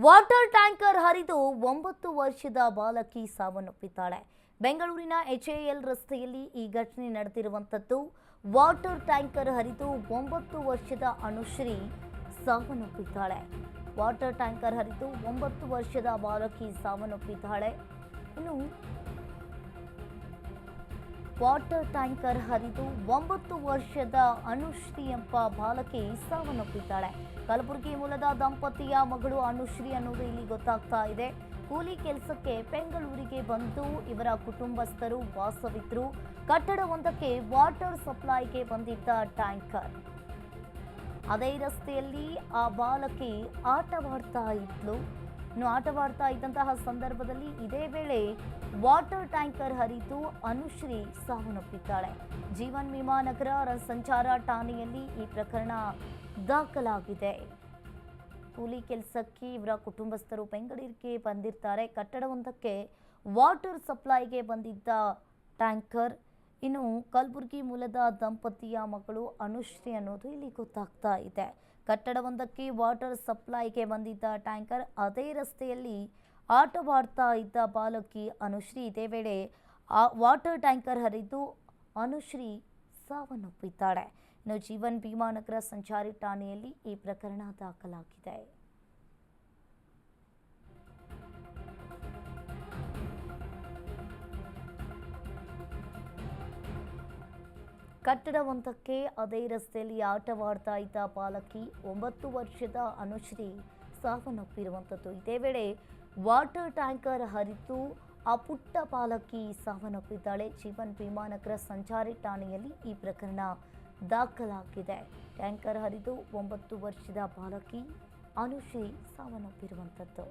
Water tanker ಹರಿದು 9 ವರ್ಷದ ಬಾಲಕಿ ಸಾವನ್ನಪ್ಪಿದ್ದಾಳೆ. ಬೆಂಗಳೂರಿನ ಎಚ್ಎಎಲ್ ರಸ್ತೆಯಲ್ಲಿ ಈ ಘಟನೆ ನಡೆದಿರುವಂತದ್ದು. ವಾಟರ್ ಟ್ಯಾಂಕರ್ ಹರಿದು 9 ವರ್ಷದ ಅನುಶ್ರೀ ಸಾವನ್ನಪ್ಪಿದ್ದಾಳೆ. ವಾಟರ್ ಟ್ಯಾಂಕರ್ ಹರಿದು 9 ವರ್ಷದ ಬಾಲಕಿ ಸಾವನ್ನಪ್ಪಿದ್ದಾಳೆ. ಇನ್ನು ವಾಟರ್ ಟ್ಯಾಂಕರ್ ಹರಿದು 9 ವರ್ಷದ ಅನುಶ್ರೀ ಎಂಬ ಬಾಲಕಿ ಸಾವನ್ನಪ್ಪಿದ್ದಾಳೆ. ಕಲಬುರಗಿ ಮೂಲದ ದಂಪತಿಯ ಮಗಳು ಅನುಶ್ರೀ ಅನ್ನೋದು ಇಲ್ಲಿ ಗೊತ್ತಾಗ್ತಾ ಇದೆ. ಕೂಲಿ ಕೆಲಸಕ್ಕೆ ಬೆಂಗಳೂರಿಗೆ ಬಂದು ಇವರ ಕುಟುಂಬಸ್ಥರು ವಾಸವಿದ್ರು. ಕಟ್ಟಡವೊಂದಕ್ಕೆ ವಾಟರ್ ಸಪ್ಲೈಗೆ ಬಂದಿದ್ದ ಟ್ಯಾಂಕರ್. ಅದೇ ರಸ್ತೆಯಲ್ಲಿ ಆ ಬಾಲಕಿ ಆಟವಾಡ್ತಾ ಇದ್ಲು. ಆಟವಾಡ್ತಾ ಇದ್ದಂತಹ ಸಂದರ್ಭದಲ್ಲಿ ಇದೇ ವೇಳೆ ವಾಟರ್ ಟ್ಯಾಂಕರ್ ಹರಿದು ಅನುಶ್ರೀ ಸಾವನ್ನಪ್ಪಿದ್ದಾಳೆ. ಜೀವನ್ ವಿಮಾನಗರ ಸಂಚಾರ ಠಾಣೆಯಲ್ಲಿ ಈ ಪ್ರಕರಣ ದಾಖಲಾಗಿದೆ. ಕೂಲಿ ಕೆಲಸಕ್ಕೆ ಇವರ ಕುಟುಂಬಸ್ಥರು ಬೆಂಗಳೂರಿಗೆ ಬಂದಿರ್ತಾರೆ. ಕಟ್ಟಡವೊಂದಕ್ಕೆ ವಾಟರ್ ಸಪ್ಲೈಗೆ ಬಂದಿದ್ದ ಟ್ಯಾಂಕರ್. ಇನ್ನು ಕಲಬುರಗಿ ಮೂಲದ ದಂಪತಿಯ ಮಗಳು ಅನುಶ್ರೀ ಅನ್ನೋದು ಇಲ್ಲಿ ಗೊತ್ತಾಗ್ತಾ ಇದೆ. ಕಟ್ಟಡವೊಂದಕ್ಕೆ ವಾಟರ್ ಸಪ್ಲೈಗೆ ಬಂದಿದ್ದ ಟ್ಯಾಂಕರ್. ಅದೇ ರಸ್ತೆಯಲ್ಲಿ ಆಟವಾಡ್ತಾ ಇದ್ದ ಬಾಲಕಿ ಅನುಶ್ರೀ. ಇದೇ ವೇಳೆ ಆ ವಾಟರ್ ಟ್ಯಾಂಕರ್ ಹರಿದು ಅನುಶ್ರೀ ಸಾವನ್ನಪ್ಪಿದ್ದಾಳೆ. ಇನ್ನು ಜೀವನ್ ಭೀಮಾನಗರ ಸಂಚಾರಿ ಠಾಣೆಯಲ್ಲಿ ಈ ಪ್ರಕರಣ ದಾಖಲಾಗಿದೆ. ಕಟ್ಟಡವೊಂದಕ್ಕೆ ಅದೇ ರಸ್ತೆಯಲ್ಲಿ ಆಟವಾಡ್ತಾ ಇದ್ದ ಬಾಲಕಿ 9 ವರ್ಷದ ಅನುಶ್ರೀ ಸಾವನ್ನಪ್ಪಿರುವಂಥದ್ದು. ಇದೇ ವೇಳೆ ವಾಟರ್ ಟ್ಯಾಂಕರ್ ಹರಿದು ಆ ಪುಟ್ಟ ಬಾಲಕಿ ಸಾವನ್ನಪ್ಪಿದ್ದಾಳೆ. ಜೀವನ್ ಭೀಮಾನಗರ ಸಂಚಾರಿ ಠಾಣೆಯಲ್ಲಿ ಈ ಪ್ರಕರಣ ದಾಖಲಾಗಿದೆ. ಟ್ಯಾಂಕರ್ ಹರಿದು 9 ವರ್ಷದ ಬಾಲಕಿ ಅನುಶ್ರೀ ಸಾವನ್ನಪ್ಪಿರುವಂಥದ್ದು.